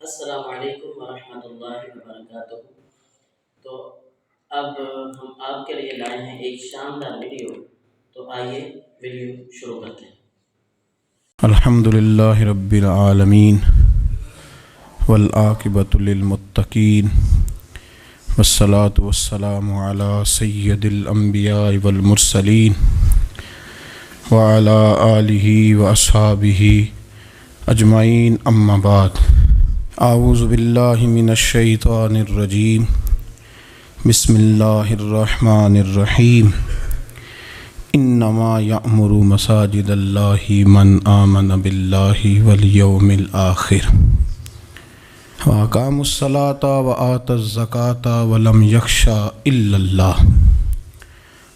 السلام علیکم ورحمۃ اللہ وبرکاتہ۔ تو اب ہم آپ کے لیے لائے ہیں ایک شاندار ویڈیو، تو آئیے ویڈیو شروع کرتے ہیں۔ الحمد للہ رب العالمین والعاقبۃ للمتقین والصلاة والسلام علی سید الانبیاء والمرسلین وعلی آلہ واصحابہ اجمعین، اما بعد۔ اعوذ باللہ من الشیطان الرجیم، بسم اللہ الرحمن الرحیم۔ انما یأمر مساجد اللہ من آمن باللہ والیوم الآخر واقام الصلاۃ وآت الزکاۃ ولم یخش الا اللہ،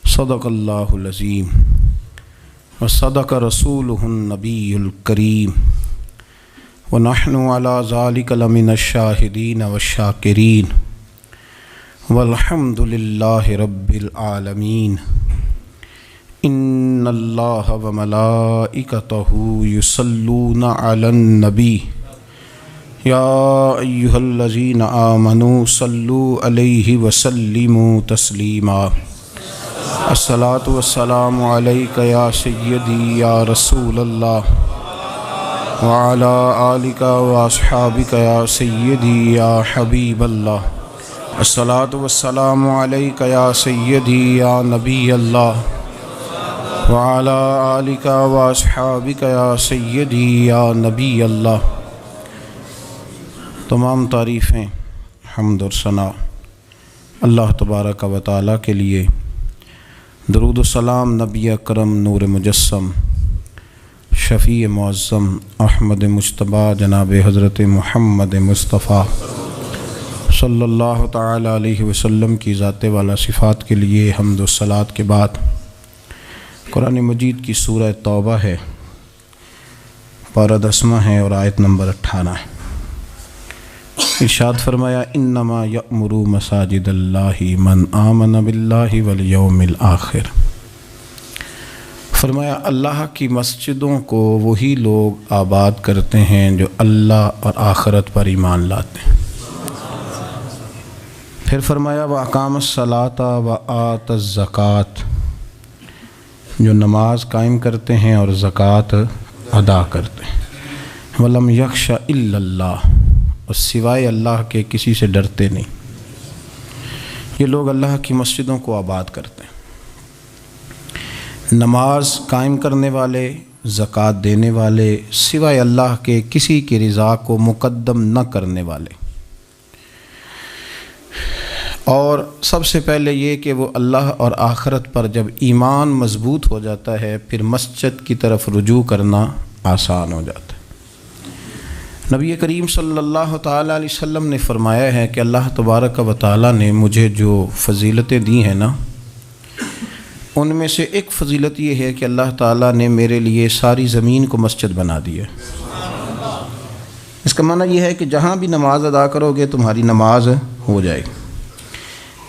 صدق اللہ العظیم وصدق رسولہ النبی الکریم، ونحن علی ذلک لمن الشاہدین والشاکرین، والحمد للہ رب العالمین۔ ان اللہ وملائکتہ یصلون علی النبی یا ایہا الذین آمنوا صلوا علیہ وسلموا تسلیما۔ الصلاۃ والسلام علیک یا سیدی یا رسول اللہ وعلی آلک واصحابک یا سیدی یا حبیب اللہ۔ الصلاۃ والسلام علیک یا سیدی یا نبی اللہ وعلی آلک واصحابک یا سیدی یا نبی اللہ۔ تمام تعریفیں، حمد اور ثنا اللہ تبارک و تعالیٰ کے لیے۔ درود و سلام نبی اکرم نور مجسم شفیع معظم احمد مجتبیٰ جناب حضرت محمد مصطفیٰ صلی اللہ تعالیٰ علیہ وسلم کی ذات والا صفات کے لیے حمد و صلات کے بعد قرآن مجید کی سورہ توبہ ہے، پارہ 10 ہے اور آیت نمبر 18 ہے۔ ارشاد فرمایا انما یأمر مساجد اللہ من آمن باللہ والیوم الآخر۔ فرمایا اللہ کی مسجدوں کو وہی لوگ آباد کرتے ہیں جو اللہ اور آخرت پر ایمان لاتے ہیں۔ پھر فرمایا وَأَقَامَ الصَّلَاةَ وَآتَ الزَّكَاةَ، جو نماز قائم کرتے ہیں اور زکوٰۃ ادا کرتے ہیں۔ وَلَمْ يَخْشَ إِلَّا اللَّهُ، اور سوائے اللہ کے کسی سے ڈرتے نہیں۔ یہ لوگ اللہ کی مسجدوں کو آباد کرتے ہیں، نماز قائم کرنے والے، زکوٰۃ دینے والے، سوائے اللہ کے کسی کی رضا کو مقدم نہ کرنے والے، اور سب سے پہلے یہ کہ وہ اللہ اور آخرت پر جب ایمان مضبوط ہو جاتا ہے پھر مسجد کی طرف رجوع کرنا آسان ہو جاتا ہے۔ نبی کریم صلی اللہ تعالیٰ علیہ وسلم نے فرمایا ہے کہ اللہ تبارک و تعالیٰ نے مجھے جو فضیلتیں دی ہیں نا، ان میں سے ایک فضیلت یہ ہے کہ اللہ تعالیٰ نے میرے لیے ساری زمین کو مسجد بنا دی ہے۔ اس کا معنی یہ ہے کہ جہاں بھی نماز ادا کرو گے تمہاری نماز ہو جائے گی،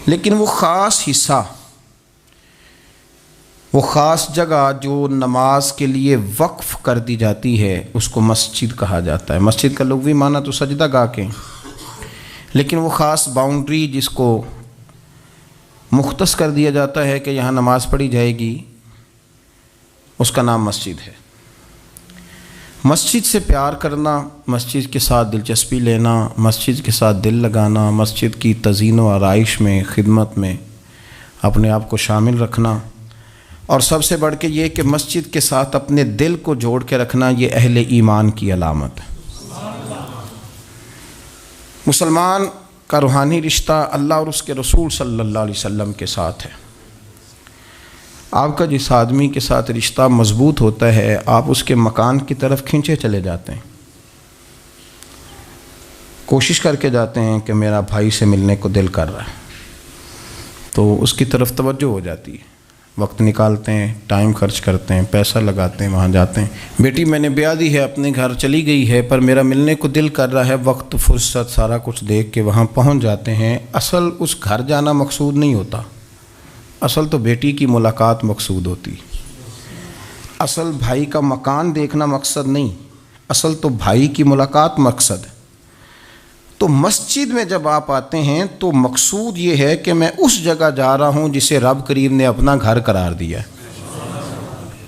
لیکن وہ خاص حصہ، وہ خاص جگہ جو نماز کے لیے وقف کر دی جاتی ہے اس کو مسجد کہا جاتا ہے۔ مسجد کا لغوی معنی تو سجدہ گاہ کے، لیکن وہ خاص باؤنڈری جس کو مختص کر دیا جاتا ہے کہ یہاں نماز پڑھی جائے گی، اس کا نام مسجد ہے۔ مسجد سے پیار کرنا، مسجد کے ساتھ دلچسپی لینا، مسجد کے ساتھ دل لگانا، مسجد کی تزئین و آرائش میں، خدمت میں اپنے آپ کو شامل رکھنا، اور سب سے بڑھ کے یہ کہ مسجد کے ساتھ اپنے دل کو جوڑ کے رکھنا، یہ اہل ایمان کی علامت ہے۔ مسلمان کا روحانی رشتہ اللہ اور اس کے رسول صلی اللہ علیہ وسلم کے ساتھ ہے۔ آپ کا جس آدمی کے ساتھ رشتہ مضبوط ہوتا ہے آپ اس کے مکان کی طرف کھنچے چلے جاتے ہیں، کوشش کر کے جاتے ہیں کہ میرا بھائی سے ملنے کو دل کر رہا ہے، تو اس کی طرف توجہ ہو جاتی ہے، وقت نکالتے ہیں، ٹائم خرچ کرتے ہیں، پیسہ لگاتے ہیں، وہاں جاتے ہیں۔ بیٹی میں نے بیاہ دی ہے، اپنے گھر چلی گئی ہے، پر میرا ملنے کو دل کر رہا ہے، وقت فرصت سارا کچھ دیکھ کے وہاں پہنچ جاتے ہیں۔ اصل اس گھر جانا مقصود نہیں ہوتا، اصل تو بیٹی کی ملاقات مقصود ہوتی، اصل بھائی کا مکان دیکھنا مقصد نہیں، اصل تو بھائی کی ملاقات مقصد ہے۔ تو مسجد میں جب آپ آتے ہیں تو مقصود یہ ہے کہ میں اس جگہ جا رہا ہوں جسے رب کریم نے اپنا گھر قرار دیا ہے۔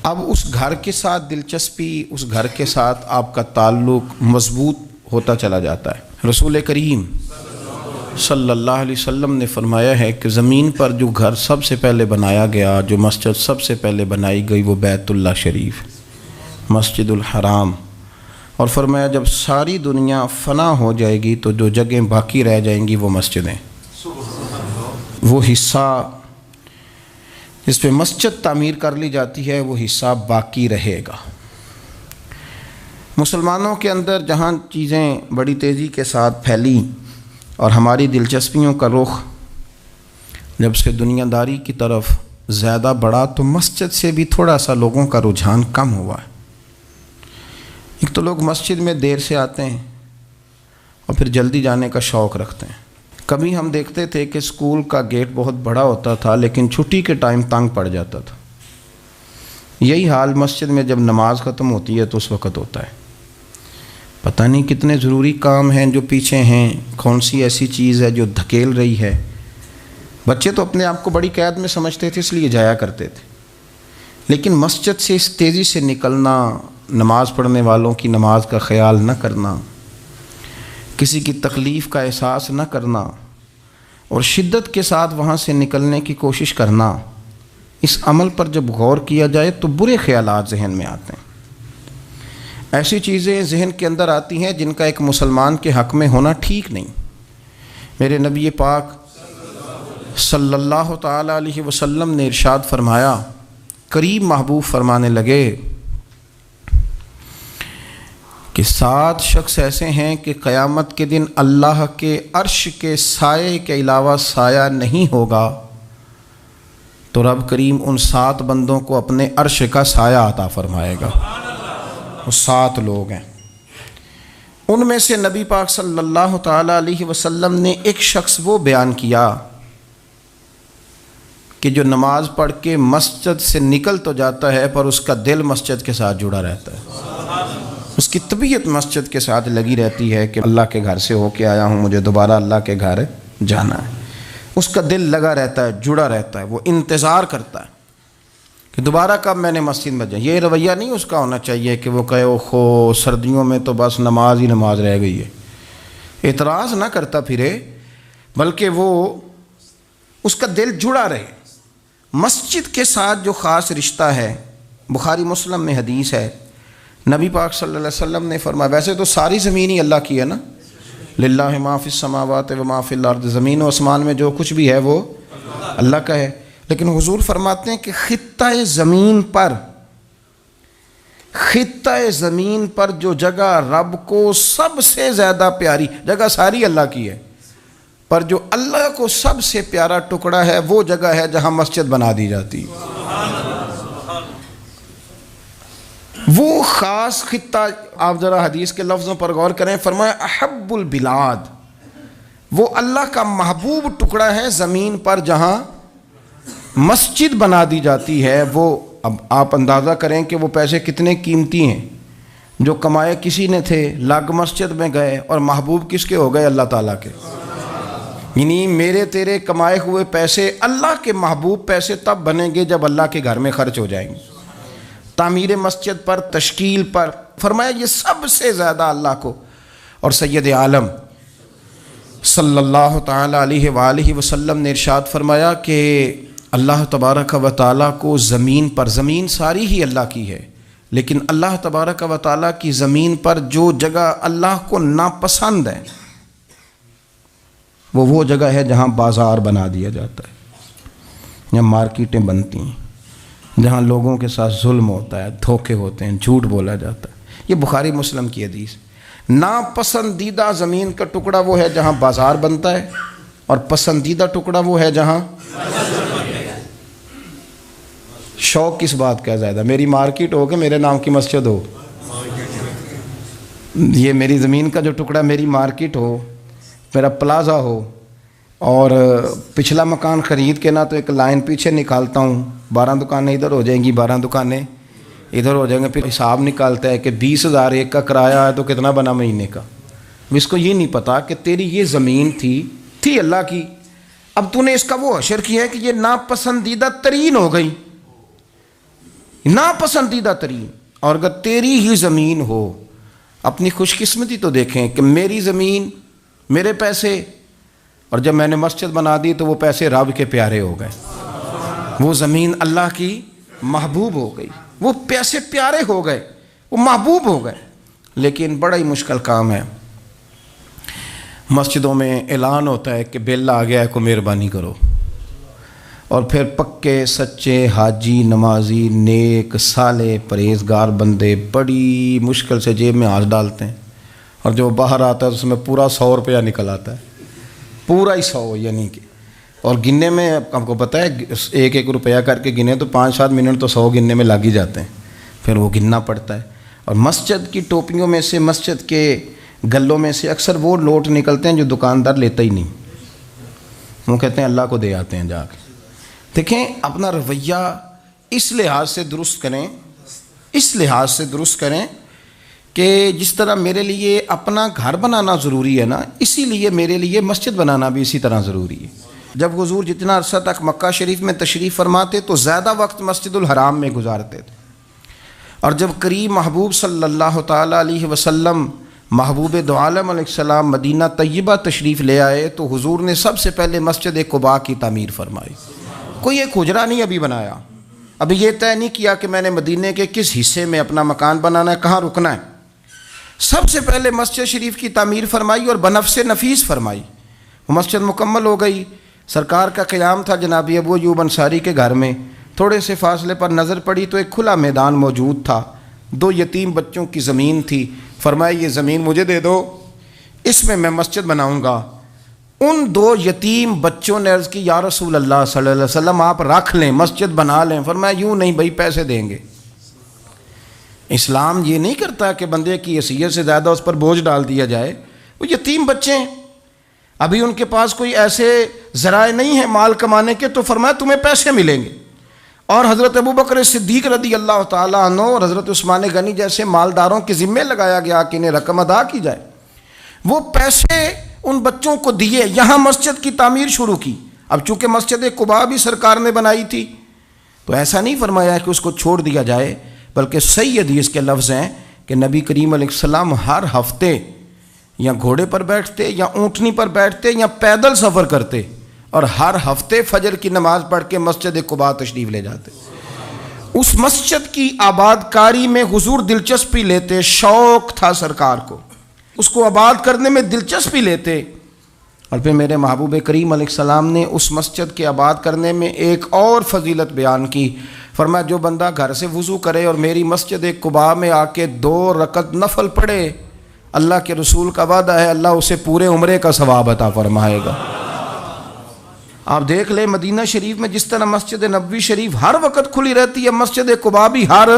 اب اس گھر کے ساتھ دلچسپی، اس گھر کے ساتھ آپ کا تعلق مضبوط ہوتا چلا جاتا ہے۔ رسول کریم صلی اللہ علیہ وسلم نے فرمایا ہے کہ زمین پر جو گھر سب سے پہلے بنایا گیا، جو مسجد سب سے پہلے بنائی گئی، وہ بیت اللہ شریف، مسجد الحرام، اور فرمایا جب ساری دنیا فنا ہو جائے گی تو جو جگہیں باقی رہ جائیں گی وہ مسجدیں، وہ حصہ جس پہ مسجد تعمیر کر لی جاتی ہے وہ حصہ باقی رہے گا۔ مسلمانوں کے اندر جہاں چیزیں بڑی تیزی کے ساتھ پھیلی اور ہماری دلچسپیوں کا رخ جب سے دنیا داری کی طرف زیادہ بڑھا تو مسجد سے بھی تھوڑا سا لوگوں کا رجحان کم ہوا ہے۔ ایک تو لوگ مسجد میں دیر سے آتے ہیں اور پھر جلدی جانے کا شوق رکھتے ہیں۔ کبھی ہم دیکھتے تھے کہ اسکول کا گیٹ بہت بڑا ہوتا تھا لیکن چھٹی کے ٹائم تنگ پڑ جاتا تھا۔ یہی حال مسجد میں جب نماز ختم ہوتی ہے تو اس وقت ہوتا ہے۔ پتہ نہیں کتنے ضروری کام ہیں جو پیچھے ہیں، کون سی ایسی چیز ہے جو دھکیل رہی ہے۔ بچے تو اپنے آپ کو بڑی قید میں سمجھتے تھے اس لیے جایا کرتے تھے، لیکن مسجد سے اس تیزی سے نکلنا، نماز پڑھنے والوں کی نماز کا خیال نہ کرنا، کسی کی تکلیف کا احساس نہ کرنا اور شدت کے ساتھ وہاں سے نکلنے کی کوشش کرنا، اس عمل پر جب غور کیا جائے تو برے خیالات ذہن میں آتے ہیں۔ ایسی چیزیں ذہن کے اندر آتی ہیں جن کا ایک مسلمان کے حق میں ہونا ٹھیک نہیں۔ میرے نبی پاک صلی اللہ تعالیٰ علیہ وسلم نے ارشاد فرمایا، قریب محبوب فرمانے لگے کہ 7 شخص ایسے ہیں کہ قیامت کے دن اللہ کے عرش کے سائے کے علاوہ سایہ نہیں ہوگا، تو رب کریم ان 7 بندوں کو اپنے عرش کا سایہ عطا فرمائے گا۔ وہ 7 لوگ ہیں، ان میں سے نبی پاک صلی اللہ تعالیٰ علیہ وسلم نے ایک شخص وہ بیان کیا کہ جو نماز پڑھ کے مسجد سے نکل تو جاتا ہے پر اس کا دل مسجد کے ساتھ جڑا رہتا ہے، اس کی طبیعت مسجد کے ساتھ لگی رہتی ہے کہ اللہ کے گھر سے ہو کے آیا ہوں، مجھے دوبارہ اللہ کے گھر جانا ہے۔ اس کا دل لگا رہتا ہے، جڑا رہتا ہے، وہ انتظار کرتا ہے کہ دوبارہ کب میں نے مسجد میں جائیں۔ یہ رویہ نہیں اس کا ہونا چاہیے کہ وہ کہے اوہو سردیوں میں تو بس نماز ہی نماز رہ گئی ہے، اعتراض نہ کرتا پھرے، بلکہ وہ اس کا دل جڑا رہے۔ مسجد کے ساتھ جو خاص رشتہ ہے، بخاری مسلم میں حدیث ہے، نبی پاک صلی اللہ علیہ وسلم نے فرمایا، ویسے تو ساری زمین ہی اللہ کی ہے نا، للہ ما فی السماوات و ما فی الارض، زمین و آسمان میں جو کچھ بھی ہے وہ اللہ کا ہے، لیکن حضور فرماتے ہیں کہ خطہ زمین پر جو جگہ رب کو سب سے زیادہ پیاری، جگہ ساری اللہ کی ہے، پر جو اللہ کو سب سے پیارا ٹکڑا ہے وہ جگہ ہے جہاں مسجد بنا دی جاتی ہے۔ وہ خاص خطہ، آپ ذرا حدیث کے لفظوں پر غور کریں، فرمایا احب البلاد، وہ اللہ کا محبوب ٹکڑا ہے زمین پر جہاں مسجد بنا دی جاتی ہے۔ وہ اب آپ اندازہ کریں کہ وہ پیسے کتنے قیمتی ہیں، جو کمائے کسی نے تھے، لگ مسجد میں گئے، اور محبوب کس کے ہو گئے؟ اللہ تعالیٰ کے۔ یعنی میرے تیرے کمائے ہوئے پیسے اللہ کے محبوب پیسے تب بنیں گے جب اللہ کے گھر میں خرچ ہو جائیں گے، تعمیر مسجد پر، تشکیل پر۔ فرمایا یہ سب سے زیادہ اللہ کو، اور سید عالم صلی اللہ تعالیٰ علیہ وآلہ وسلم نے ارشاد فرمایا کہ اللہ تبارک و تعالیٰ کو زمین پر، زمین ساری ہی اللہ کی ہے، لیکن اللہ تبارک و تعالیٰ کی زمین پر جو جگہ اللہ کو ناپسند ہے وہ جگہ ہے جہاں بازار بنا دیا جاتا ہے، جہاں مارکیٹیں بنتی ہیں، جہاں لوگوں کے ساتھ ظلم ہوتا ہے، دھوکے ہوتے ہیں، جھوٹ بولا جاتا ہے۔ یہ بخاری مسلم کی حدیث۔ ناپسندیدہ زمین کا ٹکڑا وہ ہے جہاں بازار بنتا ہے، اور پسندیدہ ٹکڑا وہ ہے جہاں شوق کس بات کا ہے زیادہ؟ میری مارکیٹ ہو کہ میرے نام کی مسجد ہو؟ یہ میری زمین کا جو ٹکڑا میری مارکیٹ ہو، میرا پلازا ہو، اور پچھلا مکان خرید کے نہ تو ایک لائن پیچھے نکالتا ہوں، 12 دکانیں ادھر ہو جائیں گی، 12 دکانیں ادھر ہو جائیں گے، پھر حساب نکالتا ہے کہ 20,000 ایک کا کرایہ ہے تو کتنا بنا مہینے کا، اس کو یہ نہیں پتا کہ تیری یہ زمین تھی اللہ کی، اب تو نے اس کا وہ حشر کیا ہے کہ یہ ناپسندیدہ ترین ہو گئی، ناپسندیدہ ترین۔ اور اگر تیری ہی زمین ہو، اپنی خوش قسمتی تو دیکھیں کہ میری زمین، میرے پیسے، اور جب میں نے مسجد بنا دی تو وہ پیسے رب کے پیارے ہو گئے، وہ زمین اللہ کی محبوب ہو گئی، وہ پیسے پیارے ہو گئے، وہ محبوب ہو گئے۔ لیکن بڑا ہی مشکل کام ہے، مسجدوں میں اعلان ہوتا ہے کہ بل آ گیا ہے، کو مہربانی کرو، اور پھر پکے سچے حاجی، نمازی، نیک، صالح، پرہیزگار بندے بڑی مشکل سے جیب میں ہاتھ ڈالتے ہیں، اور جو باہر آتا ہے اس میں پورا 100 روپیہ نکل آتا ہے، پورا ہی 100، یعنی کہ، اور گننے میں آپ کو پتہ ہے 1 روپیہ کر کے گنے تو 5-7 منٹ تو 100 گننے میں لگ ہی جاتے ہیں، پھر وہ گننا پڑتا ہے۔ اور مسجد کی ٹوپیوں میں سے، مسجد کے گلوں میں سے اکثر وہ لوٹ نکلتے ہیں جو دکاندار لیتا ہی نہیں، وہ کہتے ہیں اللہ کو دے آتے ہیں جا کے۔ دیکھیں اپنا رویہ اس لحاظ سے درست کریں، اس لحاظ سے درست کریں کہ جس طرح میرے لیے اپنا گھر بنانا ضروری ہے نا، اسی لیے میرے لیے مسجد بنانا بھی اسی طرح ضروری ہے۔ جب حضور جتنا عرصہ تک مکہ شریف میں تشریف فرماتے تو زیادہ وقت مسجد الحرام میں گزارتے تھے، اور جب قریب محبوب صلی اللہ تعالیٰ علیہ وسلم، محبوب دو عالم علیہ السلام مدینہ طیبہ تشریف لے آئے تو حضور نے سب سے پہلے مسجد قباء کی تعمیر فرمائی۔ کوئی ایک حجرہ نہیں ابھی بنایا، ابھی یہ طے نہیں کیا کہ میں نے مدینے کے کس حصے میں اپنا مکان بنانا ہے، کہاں رکنا ہے۔ سب سے پہلے مسجد شریف کی تعمیر فرمائی اور بنفس نفیس فرمائی، وہ مسجد مکمل ہو گئی۔ سرکار کا قیام تھا جناب ابو ایوب انصاری کے گھر میں، تھوڑے سے فاصلے پر نظر پڑی تو ایک کھلا میدان موجود تھا، 2 یتیم بچوں کی زمین تھی، فرمایا یہ زمین مجھے دے دو، اس میں میں مسجد بناؤں گا۔ ان 2 یتیم بچوں نے عرض کی یا رسول اللہ صلی اللہ علیہ وسلم آپ رکھ لیں، مسجد بنا لیں۔ فرمایا یوں نہیں بھائی، پیسے دیں گے۔ اسلام یہ نہیں کرتا کہ بندے کی حیثیت سے زیادہ اس پر بوجھ ڈال دیا جائے، وہ یتیم بچے ہیں، ابھی ان کے پاس کوئی ایسے ذرائع نہیں ہیں مال کمانے کے، تو فرمایا تمہیں پیسے ملیں گے۔ اور حضرت ابوبکر صدیق رضی اللہ تعالیٰ عنہ اور حضرت عثمان غنی جیسے مالداروں کے ذمے لگایا گیا کہ انہیں رقم ادا کی جائے، وہ پیسے ان بچوں کو دیے، یہاں مسجد کی تعمیر شروع کی۔ اب چونکہ مسجد قباء بھی سرکار نے بنائی تھی تو ایسا نہیں فرمایا کہ اس کو چھوڑ دیا جائے، بلکہ صحیح حدیث کے لفظ ہیں کہ نبی کریم علیہ السلام ہر ہفتے یا گھوڑے پر بیٹھتے یا اونٹنی پر بیٹھتے یا پیدل سفر کرتے، اور ہر ہفتے فجر کی نماز پڑھ کے مسجد قباء تشریف لے جاتے۔ اس مسجد کی آباد کاری میں حضور دلچسپی لیتے، شوق تھا سرکار کو، اس کو آباد کرنے میں دلچسپی لیتے۔ اور پھر میرے محبوب کریم علیہ السلام نے اس مسجد کے آباد کرنے میں ایک اور فضیلت بیان کی، فرمایا جو بندہ گھر سے وضو کرے اور میری مسجد قباء میں آ کے 2 رکعت نفل پڑھے، اللہ کے رسول کا وعدہ ہے اللہ اسے پورے عمرے کا ثواب عطا فرمائے گا۔ آپ دیکھ لیں مدینہ شریف میں جس طرح مسجد نبوی شریف ہر وقت کھلی رہتی ہے، مسجد قباء بھی ہر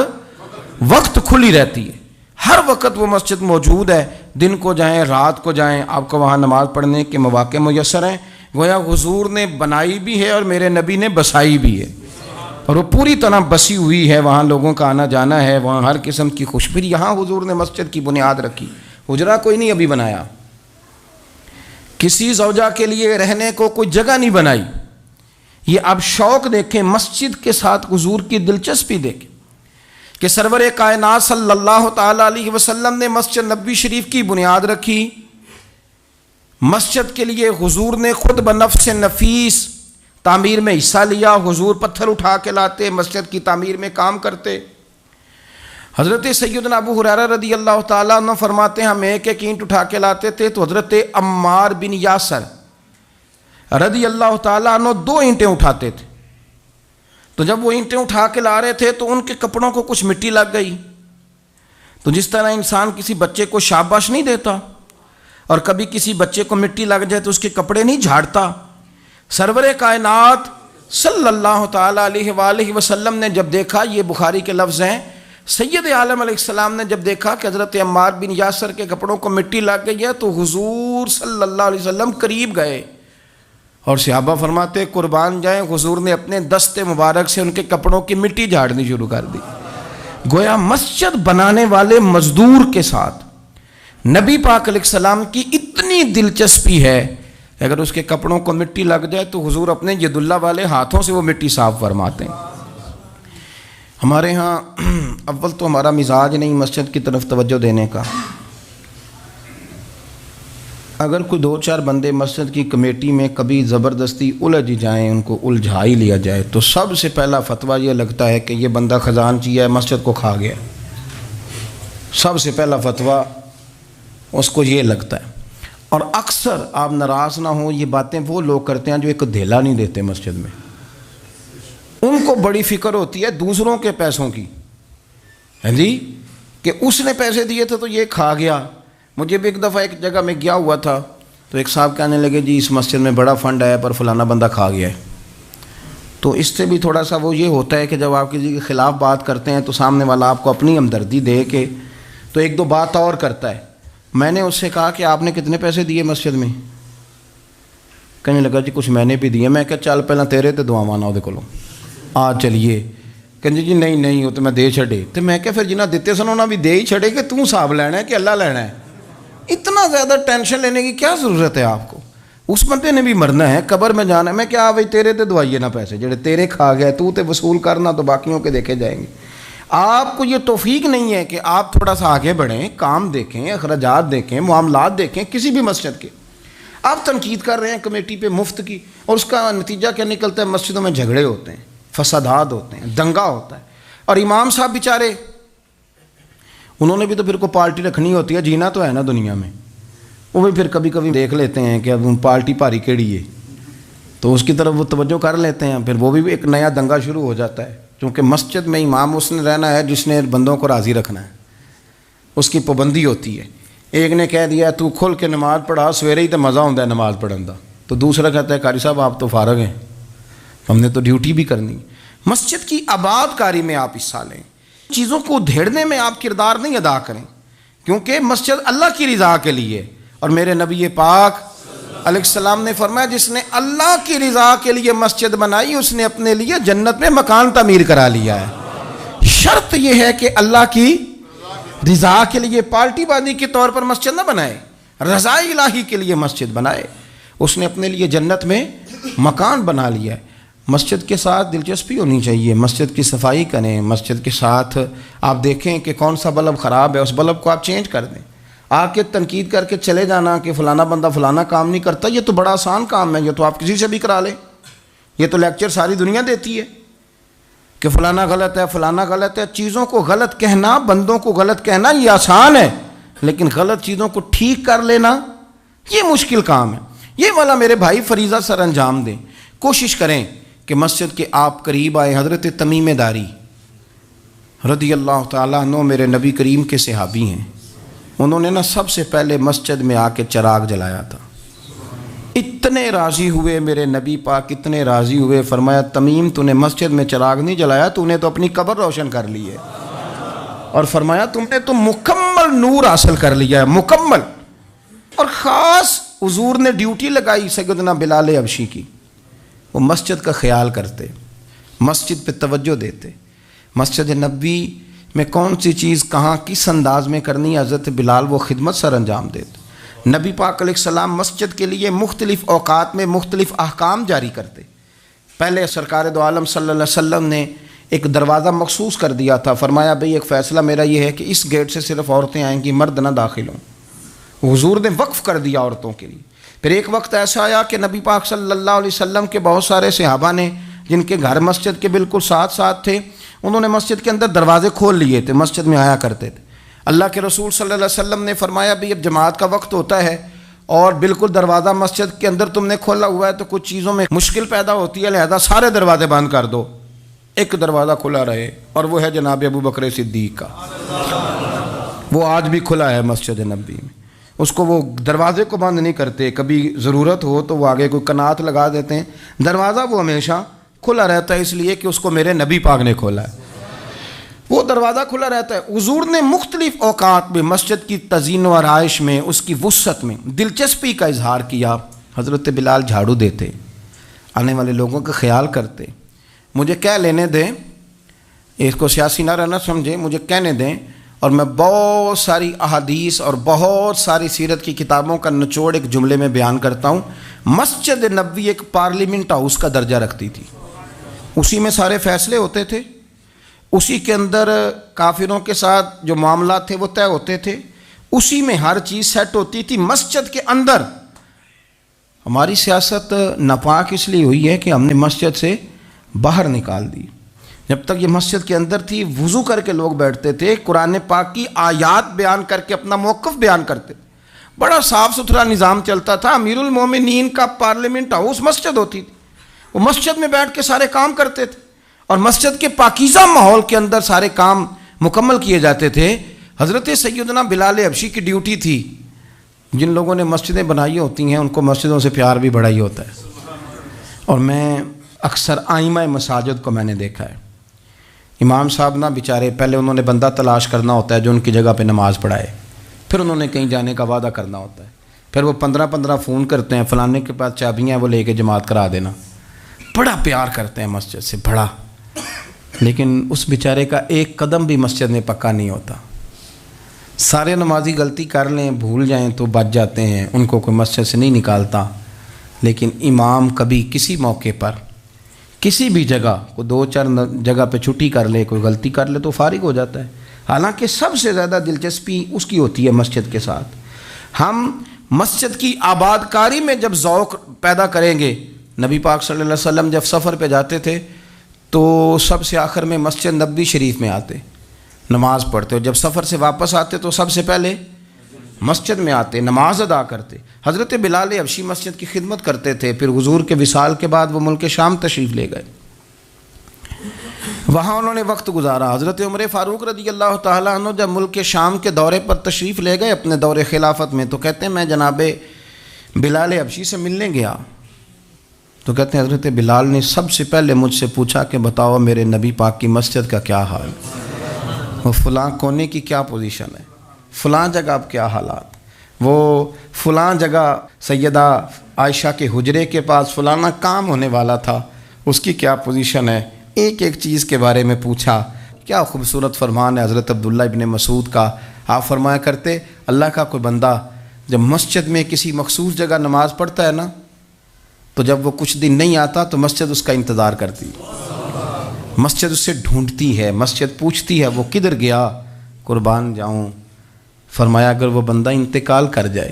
وقت کھلی رہتی ہے، ہر وقت وہ مسجد موجود ہے، دن کو جائیں رات کو جائیں آپ کو وہاں نماز پڑھنے کے مواقع میسر ہیں۔ گویا حضور نے بنائی بھی ہے اور میرے نبی نے بسائی بھی ہے، اور وہ پوری طرح بسی ہوئی ہے، وہاں لوگوں کا آنا جانا ہے، وہاں ہر قسم کی خوشبو۔ یہاں حضور نے مسجد کی بنیاد رکھی، حجرہ کوئی نہیں ابھی بنایا، کسی زوجہ کے لیے رہنے کو کوئی جگہ نہیں بنائی۔ یہ اب شوق دیکھیں، مسجد کے ساتھ حضور کی دلچسپی دیکھیں کہ سرور کائنات صلی اللہ تعالیٰ علیہ وسلم نے مسجد نبوی شریف کی بنیاد رکھی، مسجد کے لیے حضور نے خود بنفس نفیس تعمیر میں حصہ لیا، حضور پتھر اٹھا کے لاتے، مسجد کی تعمیر میں کام کرتے۔ حضرت سیدنا ابو ہریرہ رضی اللہ تعالیٰ عنہ فرماتے ہیں ہم ایک اینٹ اٹھا کے لاتے تھے تو حضرت عمار بن یاسر رضی اللہ تعالیٰ عنہ 2 اینٹیں اٹھاتے تھے، تو جب وہ اینٹیں اٹھا کے لا رہے تھے تو ان کے کپڑوں کو کچھ مٹی لگ گئی، تو جس طرح انسان کسی بچے کو شاباش نہیں دیتا اور کبھی کسی بچے کو مٹی لگ جائے تو اس کے کپڑے نہیں جھاڑتا، سرور کائنات صلی اللہ تعالیٰ علیہ وآلہ وسلم نے جب دیکھا، یہ بخاری کے لفظ ہیں، سید عالم علیہ السلام نے جب دیکھا کہ حضرت عمار بن یاسر کے کپڑوں کو مٹی لگ گئی ہے تو حضور صلی اللہ علیہ وسلم قریب گئے، اور صحابہ فرماتے قربان جائیں حضور نے اپنے دست مبارک سے ان کے کپڑوں کی مٹی جھاڑنی شروع کر دی۔ گویا مسجد بنانے والے مزدور کے ساتھ نبی پاک علیہ السلام کی اتنی دلچسپی ہے کہ اگر اس کے کپڑوں کو مٹی لگ جائے تو حضور اپنے ید اللہ والے ہاتھوں سے وہ مٹی صاف فرماتے ہیں۔ ہمارے ہاں اول تو ہمارا مزاج نہیں مسجد کی طرف توجہ دینے کا۔ اگر کوئی 2-4 بندے مسجد کی کمیٹی میں کبھی زبردستی الجھ جائیں، ان کو الجھا ہی لیا جائے، تو سب سے پہلا فتویٰ یہ لگتا ہے کہ یہ بندہ خزانچی ہے، مسجد کو کھا گیا۔ سب سے پہلا فتویٰ اس کو یہ لگتا ہے۔ اور اکثر آپ ناراض نہ ہوں، یہ باتیں وہ لوگ کرتے ہیں جو ایک دھیلا نہیں دیتے مسجد میں۔ ان کو بڑی فکر ہوتی ہے دوسروں کے پیسوں کی، ہاں جی، کہ اس نے پیسے دیے تھے تو یہ کھا گیا۔ مجھے بھی ایک دفعہ ایک جگہ میں گیا ہوا تھا تو ایک صاحب کہنے لگے جی اس مسجد میں بڑا فنڈ آیا پر فلانا بندہ کھا گیا ہے۔ تو اس سے بھی تھوڑا سا وہ یہ ہوتا ہے کہ جب آپ کسی کے خلاف بات کرتے ہیں تو سامنے والا آپ کو اپنی ہمدردی دے کے تو 1-2 بات اور کرتا ہے۔ میں نے اس سے کہا کہ آپ نے کتنے پیسے دیے مسجد میں؟ کہنے لگا جی کچھ میں نے بھی دیے۔ میں کہا چل پہلے تیرے تے دعا مانا وہ کولوں آ چلیے۔ کہنے جی نہیں وہ تو میں دے چھڑے۔ تو میں کہا پھر جنہ دیتے سن انہوں نے بھی دے ہی چھڑے کہ توں حساب لینا ہے کہ اللہ لینا ہے؟ اتنا زیادہ ٹینشن لینے کی کیا ضرورت ہے آپ کو؟ اس بندے نے بھی مرنا ہے، قبر میں جانا ہے۔ میں کیا بھائی تیرے تے دعائیے نہ پیسے جڑے تیرے کھا گئے، تو تے وصول کرنا تو باقیوں کے دیکھے جائیں گے۔ آپ کو یہ توفیق نہیں ہے کہ آپ تھوڑا سا آگے بڑھیں، کام دیکھیں، اخراجات دیکھیں، معاملات دیکھیں کسی بھی مسجد کے۔ آپ تنقید کر رہے ہیں کمیٹی پہ مفت کی، اور اس کا نتیجہ کیا نکلتا ہے؟ مسجدوں میں جھگڑے ہوتے ہیں، فسادات ہوتے ہیں، دنگا ہوتا ہے۔ اور امام صاحب بیچارے انہوں نے بھی تو پھر کو پارٹی رکھنی ہوتی ہے، جینا تو ہے نا دنیا میں۔ وہ بھی پھر کبھی کبھی دیکھ لیتے ہیں کہ اب پارٹی بھاری کیڑی ہے تو اس کی طرف وہ توجہ کر لیتے ہیں، پھر وہ بھی ایک نیا دنگا شروع ہو جاتا ہے۔ کیونکہ مسجد میں امام اس نے رہنا ہے جس نے بندوں کو راضی رکھنا ہے، اس کی پابندی ہوتی ہے۔ ایک نے کہہ دیا تو کھل کے نماز پڑھا، سویرے ہی تو مزہ ہوتا ہے نماز پڑھن دا، تو دوسرا کہتا ہے قاری صاحب آپ تو فارغ ہیں، ہم نے تو ڈیوٹی بھی کرنی۔ مسجد کی آباد کاری میں آپ حصہ لیں، چیزوں کو دھیڑنے میں آپ کردار نہیں ادا کریں، کیونکہ مسجد اللہ کی رضا کے لیے۔ اور میرے نبی پاک علیہ السلام نے فرمایا جس نے اللہ کی رضا کے لیے مسجد بنائی اس نے اپنے لیے جنت میں مکان تعمیر کرا لیا ہے۔ شرط یہ ہے کہ اللہ کی رضا کے لیے پارٹی بازی کے طور پر مسجد نہ بنائے، رضا الہی کے لیے مسجد بنائے۔ اس نے اپنے لیے جنت میں مکان بنا لیا ہے۔ مسجد کے ساتھ دلچسپی ہونی چاہیے، مسجد کی صفائی کریں، مسجد کے ساتھ آپ دیکھیں کہ کون سا بلب خراب ہے، اس بلب کو آپ چینج کر دیں۔ آ کے تنقید کر کے چلے جانا کہ فلانا بندہ فلانا کام نہیں کرتا، یہ تو بڑا آسان کام ہے، یہ تو آپ کسی سے بھی کرا لیں۔ یہ تو لیکچر ساری دنیا دیتی ہے کہ فلانا غلط ہے، فلانا غلط ہے۔ چیزوں کو غلط کہنا، بندوں کو غلط کہنا یہ آسان ہے، لیکن غلط چیزوں کو ٹھیک کر لینا یہ مشکل کام ہے۔ یہ والا میرے بھائی فریضہ سر انجام دیں۔ کوشش کریں کہ مسجد کے آپ قریب آئے۔ حضرت تمیم داری رضی اللہ تعالیٰ عنہ میرے نبی کریم کے صحابی ہیں، انہوں نے نا سب سے پہلے مسجد میں آ کے چراغ جلایا تھا۔ اتنے راضی ہوئے میرے نبی پاک، اتنے راضی ہوئے، فرمایا تمیم تو نے مسجد میں چراغ نہیں جلایا، تو نے تو اپنی قبر روشن کر لی ہے، اور فرمایا تم نے تو مکمل نور حاصل کر لیا ہے، مکمل۔ اور خاص حضور نے ڈیوٹی لگائی سیدنا بلال حبشی کی، وہ مسجد کا خیال کرتے، مسجد پہ توجہ دیتے۔ مسجد نبوی میں کون سی چیز کہاں کس انداز میں کرنی ہے، حضرت بلال وہ خدمت سر انجام دیتے۔ نبی پاک علیہ السلام مسجد کے لیے مختلف اوقات میں مختلف احکام جاری کرتے۔ پہلے سرکار دو عالم صلی اللہ علیہ وسلم نے ایک دروازہ مخصوص کر دیا تھا، فرمایا بھئی ایک فیصلہ میرا یہ ہے کہ اس گیٹ سے صرف عورتیں آئیں گی، مرد نہ داخل ہوں۔ حضور نے وقف کر دیا عورتوں کے لیے۔ پھر ایک وقت ایسا آیا کہ نبی پاک صلی اللہ علیہ وسلم کے بہت سارے صحابہ نے جن کے گھر مسجد کے بالکل ساتھ ساتھ تھے، انہوں نے مسجد کے اندر دروازے کھول لیے تھے، مسجد میں آیا کرتے تھے۔ اللہ کے رسول صلی اللہ علیہ وسلم نے فرمایا بھی اب جماعت کا وقت ہوتا ہے اور بالکل دروازہ مسجد کے اندر تم نے کھولا ہوا ہے تو کچھ چیزوں میں مشکل پیدا ہوتی ہے، لہذا سارے دروازے بند کر دو، ایک دروازہ کھلا رہے، اور وہ ہے جناب ابو بکر صدیق کا۔ وہ آج بھی کھلا ہے مسجد نبوی میں، اس کو وہ دروازے کو بند نہیں کرتے، کبھی ضرورت ہو تو وہ آگے کوئی کنات لگا دیتے ہیں، دروازہ وہ ہمیشہ کھلا رہتا ہے، اس لیے کہ اس کو میرے نبی پاک نے کھولا ہے، وہ دروازہ کھلا رہتا ہے۔ حضور نے مختلف اوقات میں مسجد کی تزئین و آرائش میں، اس کی وسعت میں دلچسپی کا اظہار کیا۔ حضرت بلال جھاڑو دیتے، آنے والے لوگوں کا خیال کرتے۔ مجھے کہہ لینے دیں، اس کو سیاسی نہ رہنا سمجھیں، مجھے کہنے دیں، اور میں بہت ساری احادیث اور بہت ساری سیرت کی کتابوں کا نچوڑ ایک جملے میں بیان کرتا ہوں۔ مسجد نبوی ایک پارلیمنٹ ہاؤس کا درجہ رکھتی تھی، اسی میں سارے فیصلے ہوتے تھے، اسی کے اندر کافروں کے ساتھ جو معاملات تھے وہ طے ہوتے تھے، اسی میں ہر چیز سیٹ ہوتی تھی مسجد کے اندر۔ ہماری سیاست ناپاک اس لیے ہوئی ہے کہ ہم نے مسجد سے باہر نکال دی۔ جب تک یہ مسجد کے اندر تھی وضو کر کے لوگ بیٹھتے تھے، قرآن پاک کی آیات بیان کر کے اپنا موقف بیان کرتے، بڑا صاف ستھرا نظام چلتا تھا۔ امیر المومنین کا پارلیمنٹ ہاؤس مسجد ہوتی تھی، وہ مسجد میں بیٹھ کے سارے کام کرتے تھے اور مسجد کے پاکیزہ ماحول کے اندر سارے کام مکمل کیے جاتے تھے۔ حضرت سیدنا بلال حبشی کی ڈیوٹی تھی، جن لوگوں نے مسجدیں بنائی ہوتی ہیں ان کو مسجدوں سے پیار بھی بڑا ہی ہوتا ہے، اور میں اکثر آئمہ مساجد کو میں نے دیکھا ہے، امام صاحب نہ بیچارے پہلے انہوں نے بندہ تلاش کرنا ہوتا ہے جو ان کی جگہ پہ نماز پڑھائے، پھر انہوں نے کہیں جانے کا وعدہ کرنا ہوتا ہے، پھر وہ 15 فون کرتے ہیں فلانے کے پاس چابیاں ہیں وہ لے کے جماعت کرا دینا، بڑا پیار کرتے ہیں مسجد سے بڑا، لیکن اس بیچارے کا ایک قدم بھی مسجد میں پکا نہیں ہوتا۔ سارے نمازی غلطی کر لیں بھول جائیں تو بچ جاتے ہیں، ان کو کوئی مسجد سے نہیں نکالتا، لیکن امام کبھی کسی موقع پر کسی بھی جگہ کو 2-4 جگہ پہ چھٹی کر لے، کوئی غلطی کر لے تو فارغ ہو جاتا ہے، حالانکہ سب سے زیادہ دلچسپی اس کی ہوتی ہے مسجد کے ساتھ۔ ہم مسجد کی آباد کاری میں جب ذوق پیدا کریں گے، نبی پاک صلی اللہ علیہ وسلم جب سفر پہ جاتے تھے تو سب سے آخر میں مسجد نبوی شریف میں آتے، نماز پڑھتے، اور جب سفر سے واپس آتے تو سب سے پہلے مسجد میں آتے، نماز ادا کرتے۔ حضرت بلال حبشی مسجد کی خدمت کرتے تھے، پھر حضور کے وصال کے بعد وہ ملک شام تشریف لے گئے، وہاں انہوں نے وقت گزارا۔ حضرت عمر فاروق رضی اللہ تعالیٰ عنہ جب ملک شام کے دورے پر تشریف لے گئے اپنے دور خلافت میں، تو کہتے ہیں میں جناب بلال حبشی سے ملنے گیا، تو کہتے ہیں حضرت بلال نے سب سے پہلے مجھ سے پوچھا کہ بتاؤ میرے نبی پاک کی مسجد کا کیا حال، وہ فلاں کونے کی کیا پوزیشن ہے، فلاں جگہ اب کیا حالات، وہ فلاں جگہ سیدہ عائشہ کے حجرے کے پاس فلانا کام ہونے والا تھا، اس کی کیا پوزیشن ہے، ایک ایک چیز کے بارے میں پوچھا۔ کیا خوبصورت فرمان ہے حضرت عبداللہ ابن مسعود کا، آپ فرمایا کرتے اللہ کا کوئی بندہ جب مسجد میں کسی مخصوص جگہ نماز پڑھتا ہے نا، تو جب وہ کچھ دن نہیں آتا تو مسجد اس کا انتظار کرتی، مسجد اسے ڈھونڈتی ہے، مسجد پوچھتی ہے وہ کدھر گیا، قربان جاؤں۔ فرمایا اگر وہ بندہ انتقال کر جائے،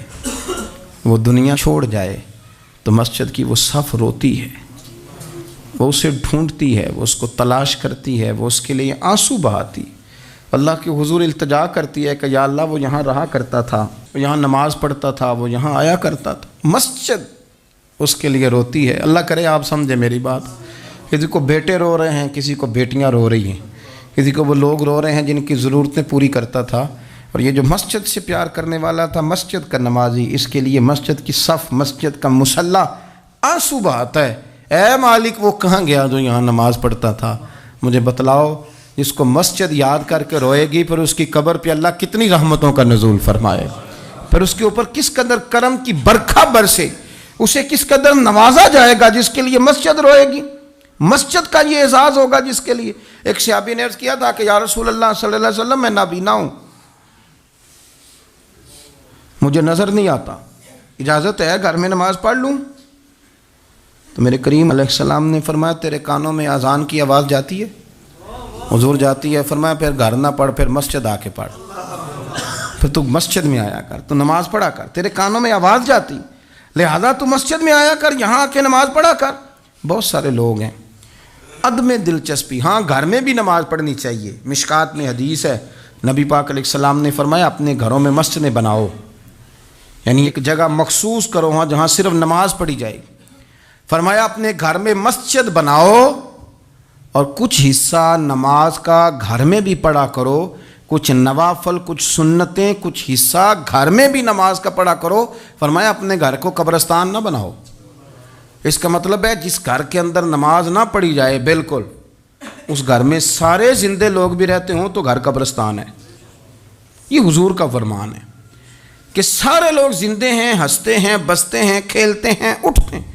وہ دنیا چھوڑ جائے، تو مسجد کی وہ صف روتی ہے، وہ اسے ڈھونڈتی ہے، وہ اس کو تلاش کرتی ہے، وہ اس کے لیے آنسو بہاتی، اللہ کے حضور التجا کرتی ہے کہ یا اللہ وہ یہاں رہا کرتا تھا، وہ یہاں نماز پڑھتا تھا، وہ یہاں آیا کرتا تھا، مسجد اس کے لیے روتی ہے۔ اللہ کرے آپ سمجھے میری بات، کسی کو بیٹے رو رہے ہیں، کسی کو بیٹیاں رو رہی ہیں، کسی کو وہ لوگ رو رہے ہیں جن کی ضرورتیں پوری کرتا تھا، اور یہ جو مسجد سے پیار کرنے والا تھا، مسجد کا نمازی، اس کے لیے مسجد کی صف، مسجد کا مصلی آنسو بہاتا ہے، اے مالک وہ کہاں گیا جو یہاں نماز پڑھتا تھا، مجھے بتلاؤ۔ جس کو مسجد یاد کر کے روئے گی، پھر اس کی قبر پہ اللہ کتنی رحمتوں کا نزول فرمائے، پھر اس کے اوپر کس قدر کرم کی برکھا برسے، اسے کس قدر نوازا جائے گا جس کے لیے مسجد روئے گی، مسجد کا یہ اعزاز ہوگا جس کے لیے۔ ایک صحابی نے عرض کیا تھا کہ یا رسول اللہ صلی اللہ علیہ وسلم میں نابینا ہوں، مجھے نظر نہیں آتا، اجازت ہے گھر میں نماز پڑھ لوں؟ تو میرے کریم علیہ السلام نے فرمایا تیرے کانوں میں اذان کی آواز جاتی ہے؟ حضور جاتی ہے۔ فرمایا پھر گھر نہ پڑھ، پھر مسجد آ کے پڑھ، پھر تو مسجد میں آیا کر، تو نماز پڑھا کر، تیرے کانوں میں آواز جاتی، لہذا تو مسجد میں آیا کر، یہاں آ کے نماز پڑھا کر۔ بہت سارے لوگ ہیں عدم دلچسپی، ہاں گھر میں بھی نماز پڑھنی چاہیے، مشکات میں حدیث ہے، نبی پاک علیہ السلام نے فرمایا اپنے گھروں میں مسجدیں بناؤ، یعنی ایک جگہ مخصوص کرو ہاں جہاں صرف نماز پڑھی جائے گی۔ فرمایا اپنے گھر میں مسجد بناؤ اور کچھ حصہ نماز کا گھر میں بھی پڑھا کرو، کچھ نوافل، کچھ سنتیں، کچھ حصہ گھر میں بھی نماز کا پڑھا کرو۔ فرمایا اپنے گھر کو قبرستان نہ بناؤ۔ اس کا مطلب ہے جس گھر کے اندر نماز نہ پڑھی جائے بالکل، اس گھر میں سارے زندے لوگ بھی رہتے ہوں تو گھر قبرستان ہے۔ یہ حضور کا فرمان ہے کہ سارے لوگ زندے ہیں، ہنستے ہیں، بستے ہیں، کھیلتے ہیں، اٹھتے ہیں،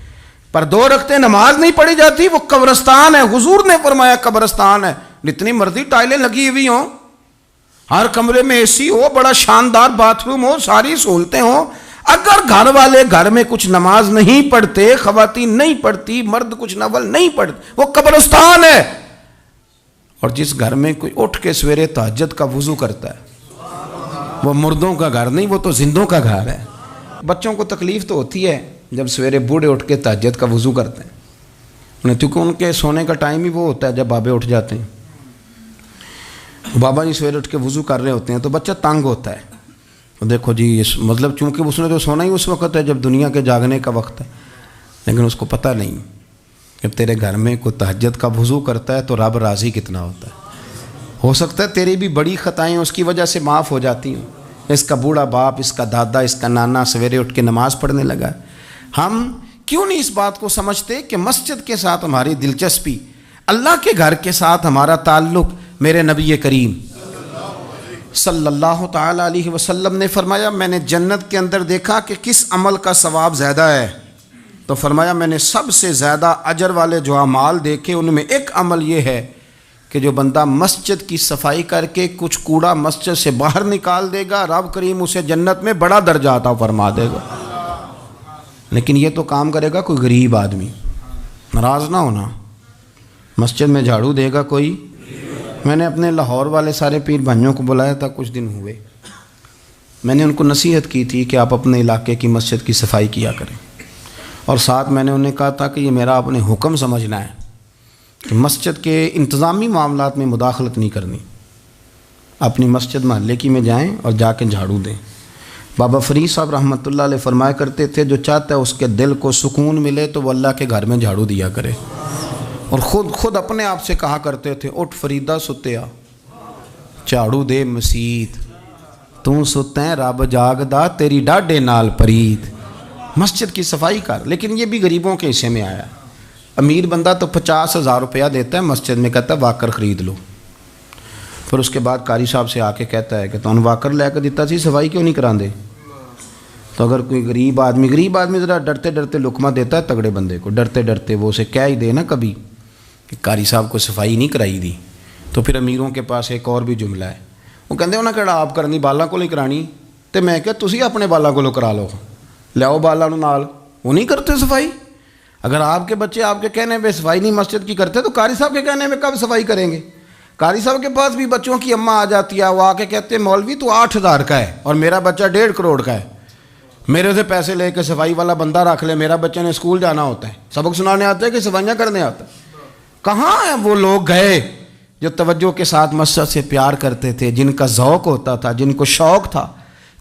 پر 2 رکعتیں نماز نہیں پڑھی جاتی، وہ قبرستان ہے۔ حضور نے فرمایا قبرستان ہے، جتنی مرضی ٹائلیں لگی ہوئی ہوں، ہر کمرے میں اے سی ہو، بڑا شاندار باتھ روم ہو، ساری سہولتیں ہوں، اگر گھر والے گھر میں کچھ نماز نہیں پڑھتے، خواتین نہیں پڑھتی، مرد کچھ نفل نہیں پڑھتے، وہ قبرستان ہے۔ اور جس گھر میں کوئی اٹھ کے سویرے تہجد کا وضو کرتا ہے، وہ مردوں کا گھر نہیں، وہ تو زندوں کا گھر ہے۔ بچوں کو تکلیف تو ہوتی ہے جب سویرے بوڑھے اٹھ کے تہجد کا وضو کرتے ہیں، کیونکہ ان کے سونے کا ٹائم ہی وہ ہوتا ہے جب بابے اٹھ جاتے ہیں۔ بابا جی سویرے اٹھ کے وضو کر رہے ہوتے ہیں تو بچہ تنگ ہوتا ہے، تو دیکھو جی مطلب چونکہ اس نے تو سونا ہی اس وقت ہے جب دنیا کے جاگنے کا وقت ہے، لیکن اس کو پتہ نہیں جب تیرے گھر میں کوئی تہجد کا وضو کرتا ہے تو رب راضی کتنا ہوتا ہے۔ ہو سکتا ہے تیری بھی بڑی خطائیں اس کی وجہ سے معاف ہو جاتی ہوں، اس کا بوڑھا باپ، اس کا دادا، اس کا نانا سویرے اٹھ کے نماز پڑھنے لگا۔ ہم کیوں نہیں اس بات کو سمجھتے کہ مسجد کے ساتھ ہماری دلچسپی، اللہ کے گھر کے ساتھ ہمارا تعلق، میرے نبی کریم صلی اللہ تعالی علیہ وسلم نے فرمایا میں نے جنت کے اندر دیکھا کہ کس عمل کا ثواب زیادہ ہے، تو فرمایا میں نے سب سے زیادہ اجر والے جو اعمال دیکھے ان میں ایک عمل یہ ہے کہ جو بندہ مسجد کی صفائی کر کے کچھ کوڑا مسجد سے باہر نکال دے گا، رب کریم اسے جنت میں بڑا درجہ عطا فرما دے گا۔ لیکن یہ تو کام کرے گا کوئی غریب آدمی، ناراض نہ ہونا، مسجد میں جھاڑو دے گا کوئی۔ میں نے اپنے لاہور والے سارے پیر بھائیوں کو بلایا تھا کچھ دن ہوئے، میں نے ان کو نصیحت کی تھی کہ آپ اپنے علاقے کی مسجد کی صفائی کیا کریں، اور ساتھ میں نے انہیں کہا تھا کہ یہ میرا اپنے حکم سمجھنا ہے کہ مسجد کے انتظامی معاملات میں مداخلت نہیں کرنی، اپنی مسجد محلے کی میں جائیں اور جا کے جھاڑو دیں۔ بابا فرید صاحب رحمۃ اللہ علیہ فرمایا کرتے تھے جو چاہتا ہے اس کے دل کو سکون ملے تو وہ اللہ کے گھر میں جھاڑو دیا کرے، اور خود اپنے آپ سے کہا کرتے تھے اٹھ فریدہ ستیا جھاڑو دے مسیت، تو ستیں رب جاگدا تیری ڈاڈے نال پرید، مسجد کی صفائی کر۔ لیکن یہ بھی غریبوں کے حصے میں آیا، امیر بندہ تو 50,000 روپیہ دیتا ہے مسجد میں، کہتا ہے واکر خرید لو، پھر اس کے بعد قاری صاحب سے آ کے کہتا ہے کہ تو واکر لے کے دیتا سی، صفائی کیوں نہیں کراندے؟ تو اگر کوئی غریب آدمی ذرا ڈرتے ڈرتے لقمہ دیتا ہے تگڑے بندے کو، ڈرتے ڈرتے وہ اسے کہہ ہی دے نا کبھی کہ قاری صاحب کو صفائی نہیں کرائی دی، تو پھر امیروں کے پاس ایک اور بھی جملہ ہے، وہ کہتے انہیں کہڑا آپ کرنی بالاں کو نہیں کرانی، تو میں کہ تسی اپنے بالاں کو کرا لو، لیاؤ بالاں نال، وہ نہیں کرتے صفائی۔ اگر آپ کے بچے آپ کے کہنے پہ صفائی نہیں مسجد کی کرتے تو قاری صاحب کے کہنے میں کب صفائی کریں گے؟ قاری صاحب کے پاس بھی بچوں کی اماں آ جاتی ہے، وہ آ کے کہتے ہیں مولوی تو 8,000 کا ہے اور میرا بچہ 1.5 کروڑ کا ہے، میرے سے پیسے لے کے صفائی والا بندہ رکھ لے، میرا بچے نے اسکول جانا ہوتا ہے، سبق سنانے آتا ہے کہ صفائیاں کرنے آتا ہے۔ کہاں ہیں وہ لوگ گئے جو توجہ کے ساتھ مسجد سے پیار کرتے تھے، جن کا ذوق ہوتا تھا، جن کو شوق تھا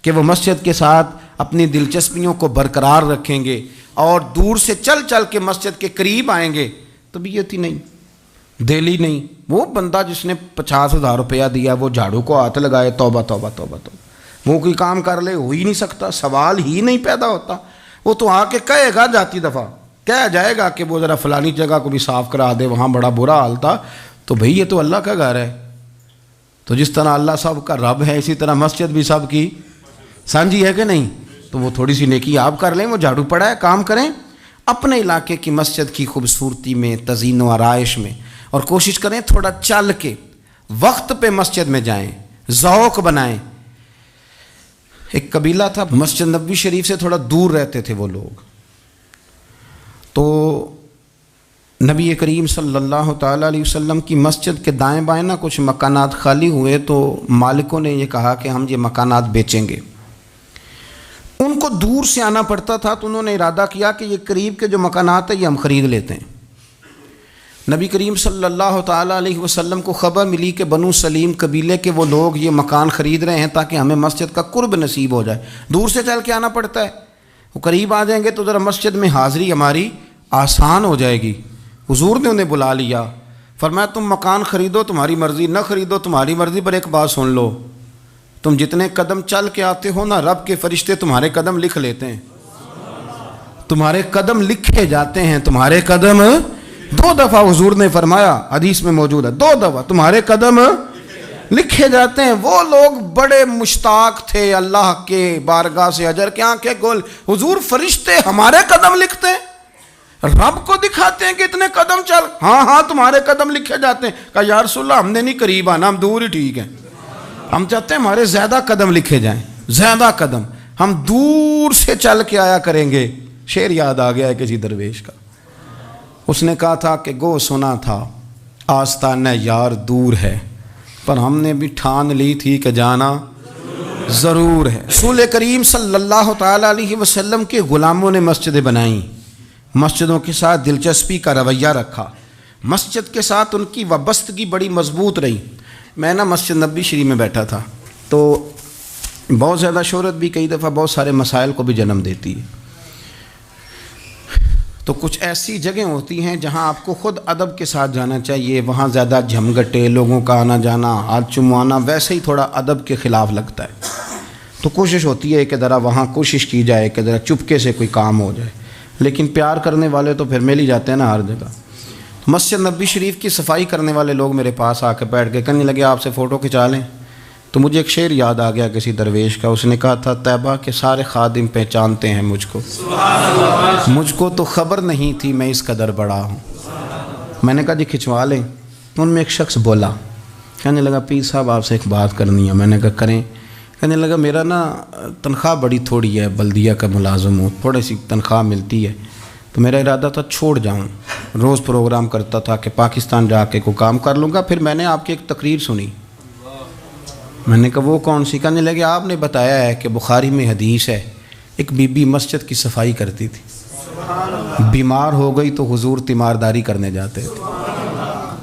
کہ وہ مسجد کے ساتھ اپنی دلچسپیوں کو برقرار رکھیں گے اور دور سے چل چل کے مسجد کے قریب آئیں گے؟ طبیعت ہی نہیں، دل ہی نہیں۔ وہ بندہ جس نے 50,000 روپیہ دیا وہ جھاڑو کو ہاتھ لگائے، توبہ توبہ توبہ توبہ، وہ کوئی کام کر لے، ہو ہی نہیں سکتا، سوال ہی نہیں پیدا ہوتا۔ وہ تو آ کے کہے گا جاتی دفعہ، کہہ جائے گا کہ وہ ذرا فلانی جگہ کو بھی صاف کرا دے، وہاں بڑا برا حال تھا، تو بھئی یہ تو اللہ کا گھر ہے، تو جس طرح اللہ سب کا رب ہے اسی طرح مسجد بھی سب کی سانجھی ہے کہ نہیں؟ تو وہ تھوڑی سی نیکی آپ کر لیں، وہ جھاڑو پڑا ہے، کام کریں اپنے علاقے کی مسجد کی خوبصورتی میں، تزئین و آرائش میں، اور کوشش کریں تھوڑا چل کے وقت پہ مسجد میں جائیں، ذوق بنائیں۔ ایک قبیلہ تھا مسجد نبوی شریف سے تھوڑا دور رہتے تھے وہ لوگ، تو نبی کریم صلی اللہ تعالیٰ علیہ وسلم کی مسجد کے دائیں بائیں نہ کچھ مکانات خالی ہوئے، تو مالکوں نے یہ کہا کہ ہم یہ مکانات بیچیں گے۔ ان کو دور سے آنا پڑتا تھا تو انہوں نے ارادہ کیا کہ یہ قریب کے جو مکانات ہیں یہ ہم خرید لیتے ہیں۔ نبی کریم صلی اللہ تعالیٰ علیہ وسلم کو خبر ملی کہ بنو سلیم قبیلے کے وہ لوگ یہ مکان خرید رہے ہیں تاکہ ہمیں مسجد کا قرب نصیب ہو جائے، دور سے چل کے آنا پڑتا ہے، وہ قریب آ جائیں گے تو ذرا مسجد میں حاضری ہماری آسان ہو جائے گی۔ حضور نے انہیں بلا لیا، فرمایا تم مکان خریدو تمہاری مرضی، نہ خریدو تمہاری مرضی، پر ایک بات سن لو، تم جتنے قدم چل کے آتے ہو نا، رب کے فرشتے تمہارے قدم لکھ لیتے ہیں، تمہارے قدم لکھے جاتے ہیں، تمہارے قدم 2 دفعہ حضور نے فرمایا، حدیث میں موجود ہے، 2 دفعہ تمہارے قدم لکھے جاتے ہیں۔ وہ لوگ بڑے مشتاق تھے اللہ کے بارگاہ سے اجر کے آنکھیں گول، حضور فرشتے ہمارے قدم لکھتے ہیں، رب کو دکھاتے ہیں کہ اتنے قدم چل، ہاں تمہارے قدم لکھے جاتے ہیں۔ کہا یا رسول اللہ ہم نے نہیں قریب آنا، ہم دور ہی ٹھیک ہیں۔ ہم چاہتے ہیں ہمارے زیادہ قدم لکھے جائیں، زیادہ قدم، ہم دور سے چل کے آیا کریں گے۔ شعر یاد آ گیا ہے کسی درویش کا، اس نے کہا تھا کہ گو سنا تھا آستانہ یار دور ہے، پر ہم نے بھی ٹھان لی تھی کہ جانا ضرور ہے۔ رسول کریم صلی اللہ تعالیٰ علیہ وسلم کے غلاموں نے مسجدیں بنائیں، مسجدوں کے ساتھ دلچسپی کا رویہ رکھا، مسجد کے ساتھ ان کی وابستگی بڑی مضبوط رہی۔ میں نا مسجد نبوی شریف میں بیٹھا تھا تو بہت زیادہ شہرت بھی کئی دفعہ بہت سارے مسائل کو بھی جنم دیتی ہے، تو کچھ ایسی جگہیں ہوتی ہیں جہاں آپ کو خود ادب کے ساتھ جانا چاہیے، وہاں زیادہ جھمگٹے لوگوں کا آنا جانا، ہاتھ چموانا ویسے ہی تھوڑا ادب کے خلاف لگتا ہے، تو کوشش ہوتی ہے کہ ذرا وہاں کوشش کی جائے کہ ذرا چپکے سے کوئی کام ہو جائے، لیکن پیار کرنے والے تو پھر مل ہی جاتے ہیں نا ہر جگہ۔ مسجد نبوی شریف کی صفائی کرنے والے لوگ میرے پاس آ کے بیٹھ کے کہنے لگے آپ سے فوٹو کھنچا لیں، تو مجھے ایک شعر یاد آ گیا کسی درویش کا، اس نے کہا تھا طیبہ کے سارے خادم پہچانتے ہیں مجھ کو تو خبر نہیں تھی میں اس قدر بڑا ہوں۔ میں نے کہا جی کھنچوا لیں، ان میں ایک شخص بولا، کہنے لگا پیر صاحب آپ سے ایک بات کرنی ہے۔ میں نے کہا کریں۔ کہنے لگا میرا نا تنخواہ بڑی تھوڑی ہے، بلدیہ کا ملازم ہوں، تھوڑی سی تنخواہ ملتی ہے، تو میرا ارادہ تھا چھوڑ جاؤں، روز پروگرام کرتا تھا کہ پاکستان جا کے کوئی کام کر لوں گا۔ پھر میں نے آپ کی ایک تقریر سنی، میں نے کہا وہ کون سی؟ کہنے لگے آپ نے بتایا ہے کہ بخاری میں حدیث ہے ایک بی بی مسجد کی صفائی کرتی تھی، بیمار ہو گئی تو حضور تیمارداری کرنے جاتے تھے،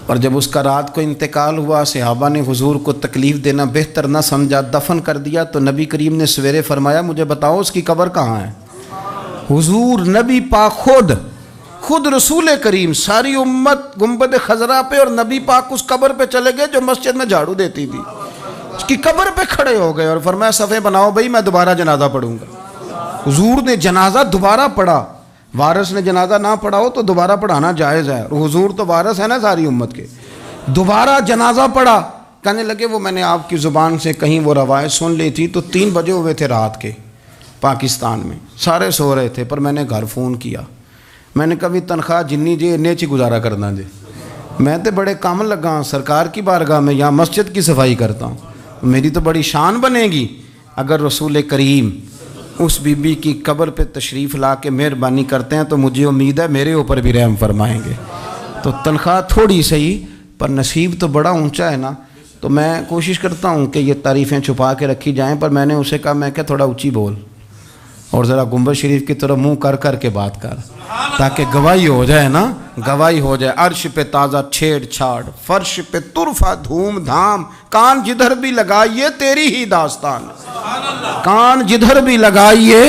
اور جب اس کا رات کو انتقال ہوا صحابہ نے حضور کو تکلیف دینا بہتر نہ سمجھا، دفن کر دیا، تو نبی کریم نے سویرے فرمایا مجھے بتاؤ اس کی قبر کہاں ہے؟ حضور نبی پاک خود رسول کریم ساری امت گنبد خضرا پہ، اور نبی پاک اس قبر پہ چلے گئے جو مسجد میں جھاڑو دیتی تھی، اس کی قبر پہ کھڑے ہو گئے اور فرمایا صفحے بناؤ بھائی میں دوبارہ جنازہ پڑھوں گا۔ حضور نے جنازہ دوبارہ پڑھا، وارث نے جنازہ نہ پڑھا ہو تو دوبارہ پڑھانا جائز ہے، اور حضور تو وارث ہے نا ساری امت کے، دوبارہ جنازہ پڑھا۔ کہنے لگے وہ میں نے آپ کی زبان سے کہیں وہ روایت سن لی تھی، تو 3 بجے ہوئے تھے رات کے پاکستان میں، سارے سو رہے تھے، پر میں نے گھر فون کیا، میں نے کبھی تنخواہ جنی جی نیچی گزارا کرنا جی، میں تو بڑے کام لگا ہوں سرکار کی بارگاہ میں، یہاں مسجد کی صفائی کرتا ہوں، میری تو بڑی شان بنے گی اگر رسول کریم اس بی بی کی قبر پہ تشریف لا کے مہربانی کرتے ہیں، تو مجھے امید ہے میرے اوپر بھی رحم فرمائیں گے۔ تو تنخواہ تھوڑی صحیح پر نصیب تو بڑا اونچا ہے نا، تو میں کوشش کرتا ہوں کہ یہ تعریفیں چھپا کے رکھی جائیں، پر میں نے اسے کہا میں کہ تھوڑا اونچی بول اور ذرا گنبد شریف کی طرف منہ کر کے بات کر، تاکہ گواہی ہو جائے نا، گواہی ہو جائے۔ عرش پہ تازہ چھیڑ چھاڑ، فرش پہ طرفہ دھوم دھام، کان جدھر بھی لگائیے تیری ہی داستان، کان جدھر بھی لگائیے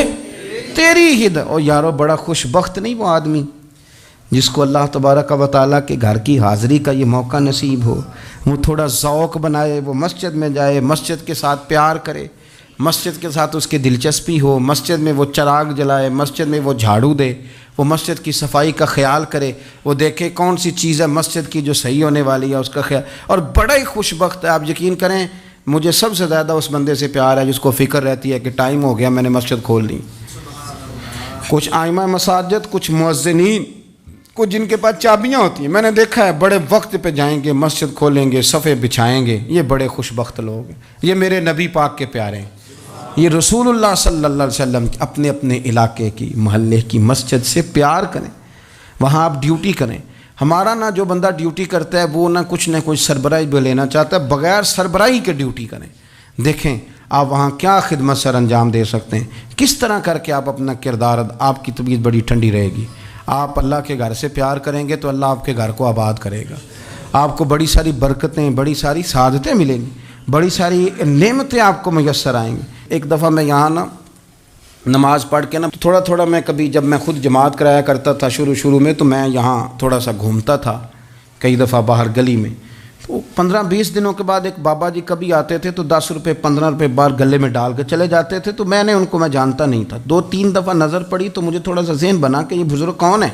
تیری ہی اور یارو بڑا خوش بخت نہیں وہ آدمی جس کو اللہ تبارک و تعالیٰ کے گھر کی حاضری کا یہ موقع نصیب ہو، وہ تھوڑا ذوق بنائے، وہ مسجد میں جائے، مسجد کے ساتھ پیار کرے، مسجد کے ساتھ اس کی دلچسپی ہو، مسجد میں وہ چراغ جلائے، مسجد میں وہ جھاڑو دے، وہ مسجد کی صفائی کا خیال کرے، وہ دیکھے کون سی چیز ہے مسجد کی جو صحیح ہونے والی ہے اس کا خیال، اور بڑا ہی خوش بخت ہے۔ آپ یقین کریں مجھے سب سے زیادہ اس بندے سے پیار ہے جس کو فکر رہتی ہے کہ ٹائم ہو گیا میں نے مسجد کھول لی۔ کچھ آئمہ مساجد، کچھ مؤذنین، کچھ جن کے پاس چابیاں ہوتی ہیں، میں نے دیکھا ہے بڑے وقت پہ جائیں گے، مسجد کھولیں گے، صفحے بچھائیں گے، یہ بڑے خوش بخت لوگ ہیں، یہ میرے نبی پاک کے پیارے ہیں، یہ رسول اللہ صلی اللہ علیہ وسلم اپنے اپنے علاقے کی محلے کی مسجد سے پیار کریں، وہاں آپ ڈیوٹی کریں۔ ہمارا نہ جو بندہ ڈیوٹی کرتا ہے وہ نہ کچھ سربراہی بھی لینا چاہتا ہے، بغیر سربراہی کے ڈیوٹی کریں، دیکھیں آپ وہاں کیا خدمت سر انجام دے سکتے ہیں، کس طرح کر کے آپ اپنا کردار، آپ کی طبیعت بڑی ٹھنڈی رہے گی۔ آپ اللہ کے گھر سے پیار کریں گے تو اللہ آپ کے گھر کو آباد کرے گا، آپ کو بڑی ساری برکتیں، بڑی ساری سعادتیں ملیں گی، بڑی ساری نعمتیں آپ کو میسر آئیں گی۔ ایک دفعہ میں یہاں نماز پڑھ کے تھوڑا تھوڑا میں کبھی جب میں خود جماعت کرایا کرتا تھا شروع میں، تو میں یہاں تھوڑا سا گھومتا تھا کئی دفعہ باہر گلی میں، تو 15-20 دنوں کے بعد ایک بابا جی کبھی آتے تھے تو 10 روپے 15 روپے بار گلے میں ڈال کے چلے جاتے تھے، تو میں نے ان کو میں جانتا نہیں تھا، 2-3 دفعہ نظر پڑی تو مجھے تھوڑا سا ذہن بنا کہ یہ بزرگ کون ہے۔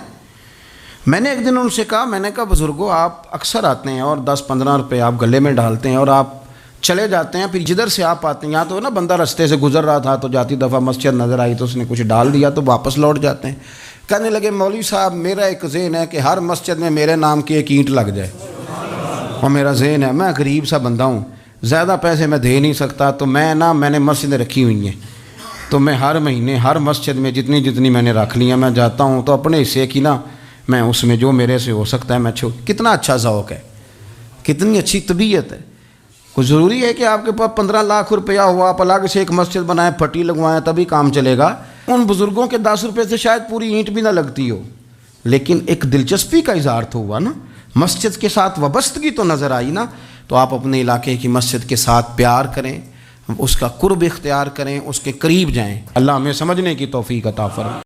میں نے ایک دن ان سے کہا، میں نے کہا بزرگوں آپ اکثر آتے ہیں اور 10-15 روپے آپ گلے میں ڈالتے ہیں اور آپ چلے جاتے ہیں، پھر جدھر سے آپ آتے ہیں، یہاں تو نا بندہ رستے سے گزر رہا تھا تو جاتی دفعہ مسجد نظر آئی تو اس نے کچھ ڈال دیا تو واپس لوٹ جاتے ہیں۔ کہنے لگے مولوی صاحب میرا ایک ذہن ہے کہ ہر مسجد میں میرے نام کی ایک اینٹ لگ جائے، اور میرا ذہن ہے، میں غریب سا بندہ ہوں، زیادہ پیسے میں دے نہیں سکتا، تو میں نے مسجدیں رکھی ہوئی ہیں، تو میں ہر مہینے ہر مسجد میں جتنی میں نے رکھ لی ہیں، میں جاتا ہوں تو اپنے حصے کی میں اس میں جو میرے سے ہو سکتا ہے میں کتنا اچھا ذوق ہے، کتنی اچھی طبیعت ہے۔ کوئی ضروری ہے کہ آپ کے پاس 15 لاکھ روپیہ ہوا، آپ الگ سے ایک مسجد بنائیں، پٹی لگوائیں، تبھی کام چلے گا؟ ان بزرگوں کے 10 روپے سے شاید پوری اینٹ بھی نہ لگتی ہو، لیکن ایک دلچسپی کا اظہار تو ہوا نا، مسجد کے ساتھ وابستگی تو نظر آئی نا۔ تو آپ اپنے علاقے کی مسجد کے ساتھ پیار کریں، اس کا قرب اختیار کریں، اس کے قریب جائیں۔ اللہ ہمیں سمجھنے کی توفیق عطا فرمائے۔